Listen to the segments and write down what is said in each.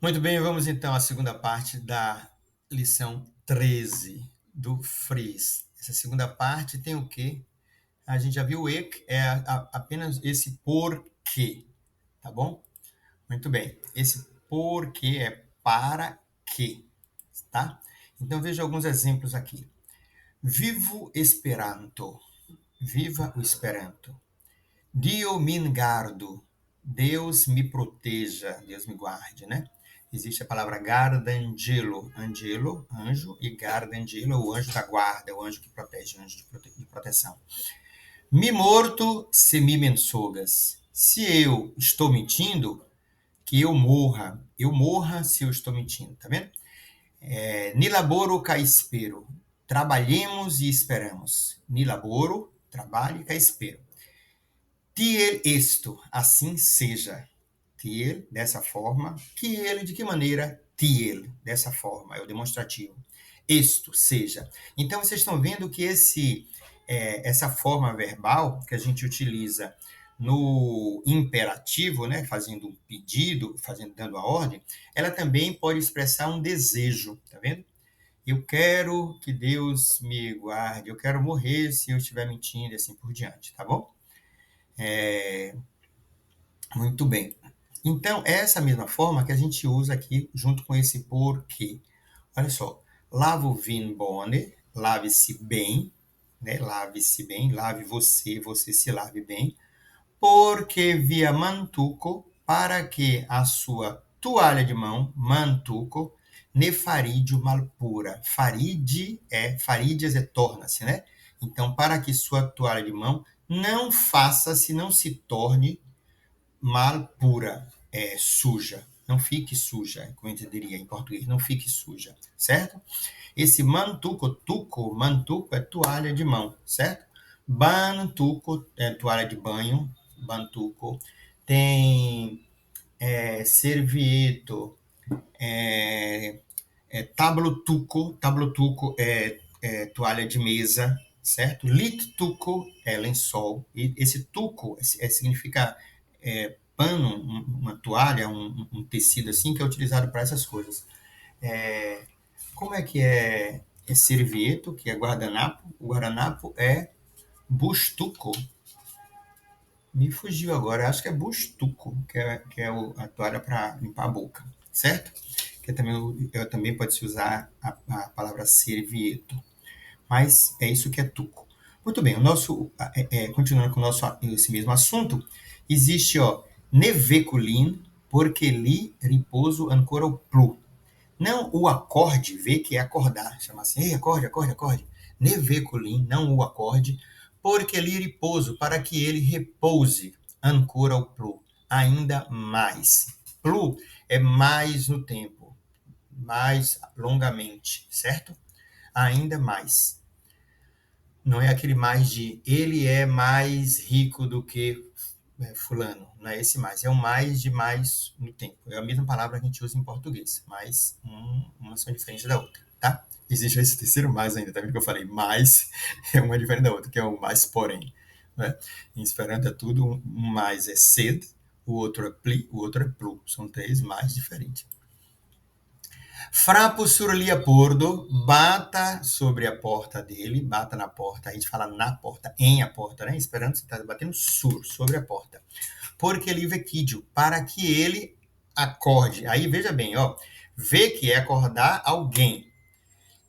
Muito bem, vamos então à segunda parte da lição 13 do Fris. Essa segunda parte tem o quê? A gente já viu o e, é apenas esse porquê, tá bom? Muito bem. Esse porquê é para quê, tá? Então veja alguns exemplos aqui. Vivo Esperanto. Viva o Esperanto. Dio min gardu. Deus me proteja, Deus me guarde, né? Existe a palavra guardangelo, angelo, anjo, e guardangelo, o anjo da guarda, o anjo que protege, o anjo de proteção. Me morto se me mensogas. Se eu estou mentindo, que eu morra se eu estou mentindo, tá vendo? Ni laboro ca espero. Trabalhemos e esperamos. Ni laboro, trabalhe, ca espero. Tiel esto, assim seja. Tiel, dessa forma. Kiel, de que maneira? Tiel, dessa forma, é o demonstrativo. Esto, seja. Então, vocês estão vendo que essa forma verbal que a gente utiliza no imperativo, né, fazendo um pedido, dando a ordem, ela também pode expressar um desejo, tá vendo? Eu quero que Deus me guarde, eu quero morrer se eu estiver mentindo e assim por diante, tá bom? Muito bem. Então, é essa mesma forma que a gente usa aqui junto com esse porquê. Olha só, lavo vin bone, lave-se bem, né? Lave-se bem, lave você, você se lave bem, porque via mantuco, para que a sua toalha de mão, mantuco, ne faridio malpura. Faridias é torna-se, né? Então, para que sua toalha de mão não faça-se, não se torne mal pura, suja. Não fique suja, como eu entenderia em português, não fique suja, certo? Esse mantuco é toalha de mão, certo? Bantuco é toalha de banho, bantuco. Tem servieto, é, tablotuco toalha de mesa, certo? Littuco é lençol, e esse tuco significa pano, uma toalha, um tecido assim, que é utilizado para essas coisas. É, como é que é servieto, que é guardanapo? O guardanapo é bustuco. Me fugiu agora, acho que é bustuco, que é a toalha para limpar a boca, certo? Que também pode-se usar a palavra servieto, mas é isso que é tuco. Muito bem, continuando com o nosso, esse mesmo assunto, existe, ó, neveculin, porque li riposo ancora o plu. Não o acorde, vê que é acordar, chama assim, ei, acorde, acorde, acorde. Neveculin, não o acorde, porque li riposo, para que ele repouse, ancora o plu, ainda mais. Plu é mais no tempo, mais longamente, certo? Ainda mais. Não é aquele mais de ele é mais rico do que fulano, não é esse mais, é o mais de mais no tempo. É a mesma palavra que a gente usa em português, mas uma são diferente da outra, tá? Existe esse terceiro mais ainda, tá vendo que eu falei mais é uma diferente da outra, que é o mais porém, né? Em Esperanto é tudo, um mais é sed, o outro é pli, o outro é plu, são três mais diferentes. Frapo sur lia pordo, bata sobre a porta dele, bata na porta, a gente fala na porta, em a porta, né? Esperando você está batendo sobre a porta. Porque ele vequidio, para que ele acorde. Aí veja bem, ó, vê que é acordar alguém.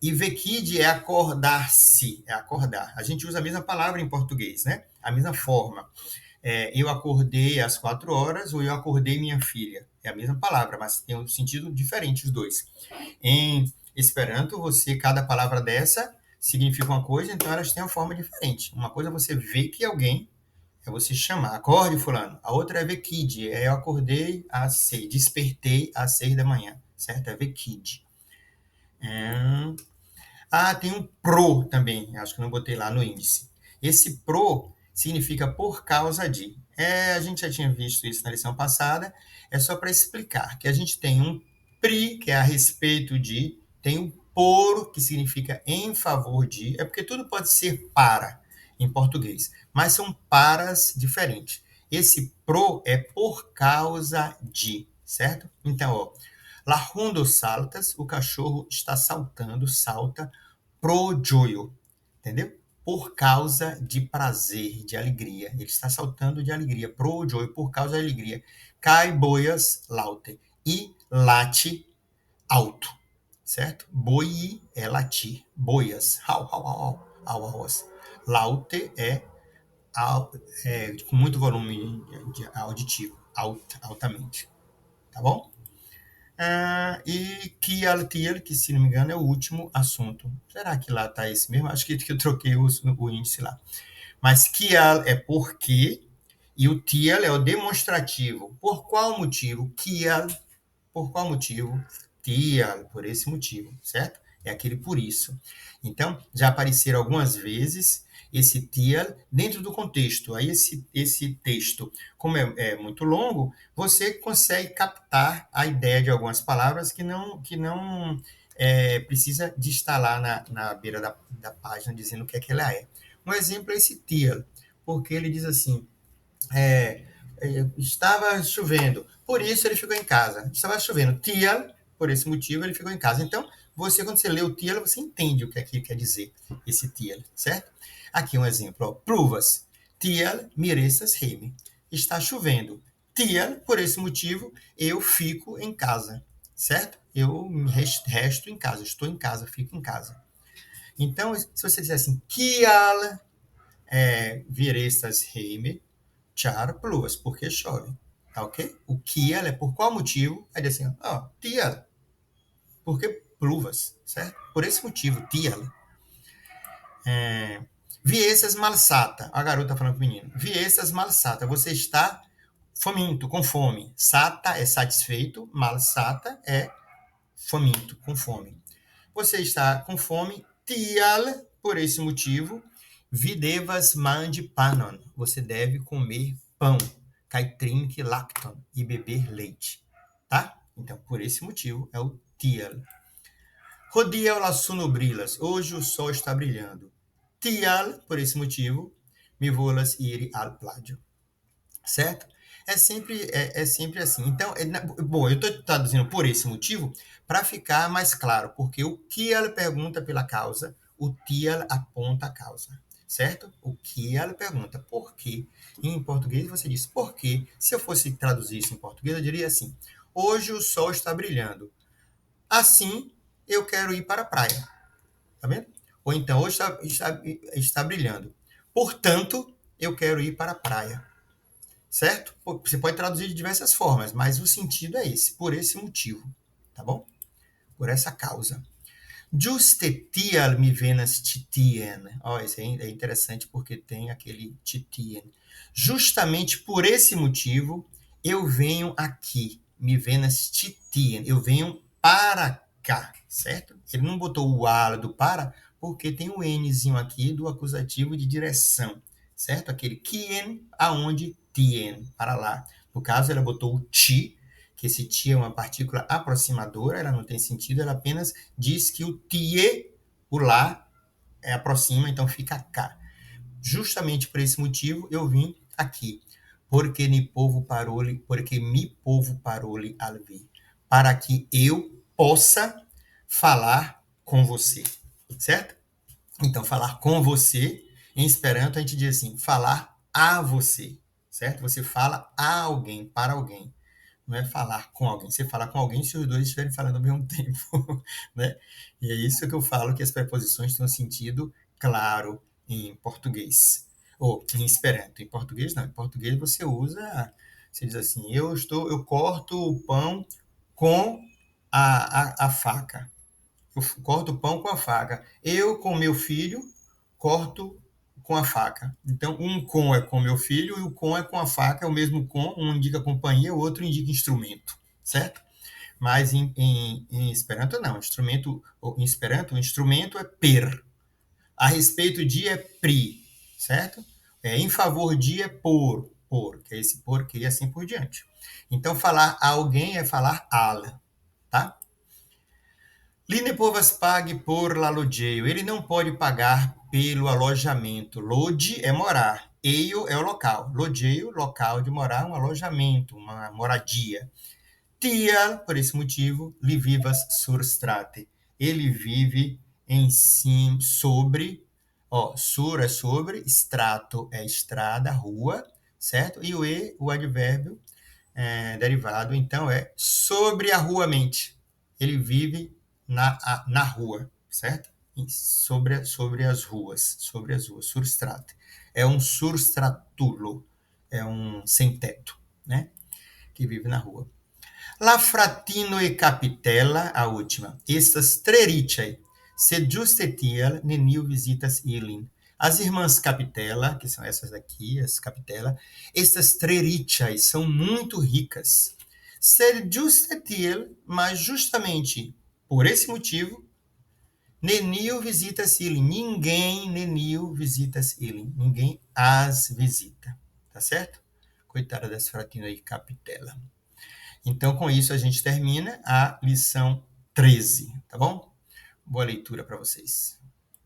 E vekid é acordar-se, é acordar. A gente usa a mesma palavra em português, né? A mesma forma. Eu acordei às 4 horas ou eu acordei minha filha. É a mesma palavra, mas tem um sentido diferente os dois. Em Esperanto, cada palavra dessa significa uma coisa, então elas têm uma forma diferente. Uma coisa é você ver que alguém, é você chamar, acorde fulano. A outra é vekid, eu acordei às 6, despertei às 6 da manhã, certo? É vekid. Tem um pro também, acho que não botei lá no índice. Esse pro significa por causa de. A gente já tinha visto isso na lição passada, é só para explicar que a gente tem um pri, que é a respeito de, tem um por, que significa em favor de, é porque tudo pode ser para em português, mas são paras diferentes. Esse pro é por causa de, certo? Então, ó, La hundo saltas, o cachorro está saltando, salta pro gioio, entendeu? Por causa de prazer, de alegria. Ele está saltando de alegria, pro gioio, por causa de alegria. Cai boias laute, e late alto, certo? Boi é latir, boias, au, au, au, au, au, au. Laute é com muito volume auditivo, altamente, tá bom? E Kialtiel, que se não me engano é o último assunto. Será que lá está esse mesmo? Acho que eu troquei o índice lá. Mas Kial é porque e o Tiel é o demonstrativo. Por qual motivo? Kial, por qual motivo? Tial, por esse motivo, certo? É aquele por isso. Então, já apareceram algumas vezes esse tial dentro do contexto. Aí esse texto, como é muito longo, você consegue captar a ideia de algumas palavras que não precisa de estar lá na beira da página dizendo o que é que ela é. Um exemplo é esse tial, porque ele diz assim, é, estava chovendo, por isso ele ficou em casa. Estava chovendo, tial, por esse motivo ele ficou em casa. Então, quando você lê o tial, você entende o que é que quer dizer esse tial, certo? Aqui um exemplo, ó, pluvas, tial mirestas reme. Está chovendo, tial, por esse motivo eu fico em casa, certo? Eu resto em casa, estou em casa, fico em casa. Então, se você disser assim, kial virestas reme, char plus, porque chove. Tá ok? O que ela é por qual motivo? Aí diz assim, ó, tia, porque pluvas, certo? Por esse motivo, tia. Viesas malsata. A garota falando pro menino. Viesas malsata. Você está faminto, com fome. Sata é satisfeito, malsata é faminto, com fome. Você está com fome, tial, por esse motivo, videvas mande panon. Você deve comer pão, caitrinque lacton, e beber leite, tá? Então, por esse motivo, é o tial. Rodiel la sunobrilas. Hoje o sol está brilhando. Tial, por esse motivo, mi volas iri al plágio. Certo? É sempre assim. Então, bom, eu estou traduzindo por esse motivo para ficar mais claro, porque o que ela pergunta pela causa, o que ela aponta a causa, certo? O que ela pergunta por quê. Em português você diz por quê. Se eu fosse traduzir isso em português, eu diria assim: hoje o sol está brilhando. Assim, eu quero ir para a praia. Tá vendo? Ou então, hoje está brilhando. Portanto, eu quero ir para a praia. Certo? Você pode traduzir de diversas formas, mas o sentido é esse, por esse motivo, tá bom? Por essa causa. Juste tial mi venas titien. Ó, isso aí é interessante porque tem aquele titien. Justamente por esse motivo, eu venho aqui. Mi venas titien. Eu venho para cá, certo? Ele não botou o ala do para, porque tem o nzinho aqui do acusativo de direção, certo? Aquele quien, aonde tien, para lá. No caso, ela botou o ti, que esse ti é uma partícula aproximadora, ela não tem sentido, ela apenas diz que o tie, o lá, aproxima, então fica cá. Justamente por esse motivo eu vim aqui. Porque mi povo parole alvi. Para que eu possa falar com você. Certo? Então, falar com você, em Esperanto, a gente diz assim, falar a você. Certo? Você fala a alguém, para alguém. Não é falar com alguém. Você fala com alguém se os dois estiverem falando ao mesmo tempo, né? E é isso que eu falo, que as preposições têm um sentido claro em português. Ou em Esperanto. Em português, não. Em português você usa, você diz assim, eu corto o pão com a faca. Eu corto o pão com a faca. Eu, com meu filho, corto com a faca. Então, um com é com meu filho e o com é com a faca, é o mesmo com, um indica companhia, o outro indica instrumento, certo? Mas em Esperanto, não. Em Esperanto, o instrumento é per. A respeito de é pri, certo? Em favor de é por, que é esse por que e assim por diante. Então, falar a alguém é falar al, tá? Line povas pague por la logeio. Ele não pode pagar pelo alojamento. Lode é morar. Eio é o local. Logeio, local de morar, um alojamento, uma moradia. Tial, por esse motivo, li vivas sur strate. Ele vive em cima, sobre, sur é sobre, strato é estrada, rua, certo? E o advérbio derivado, então, é sobre a rua mente. Ele vive na rua, certo? Sobre as ruas, surstrate. É um surstratulo, é um sem-teto, né? Que vive na rua. La fratino e capitella, a última. Estas trericei, se justetial neniu visitas ilin. As irmãs Capitella, que são essas daqui, as Capitella, estas trericei são muito ricas. Se justetial, mas justamente por esse motivo, neniu visitas ilin. Neniu visitas ilin. Ninguém as visita. Tá certo? Coitada das fratino e Capitella. Então, com isso, a gente termina a lição 13, tá bom? Boa leitura para vocês.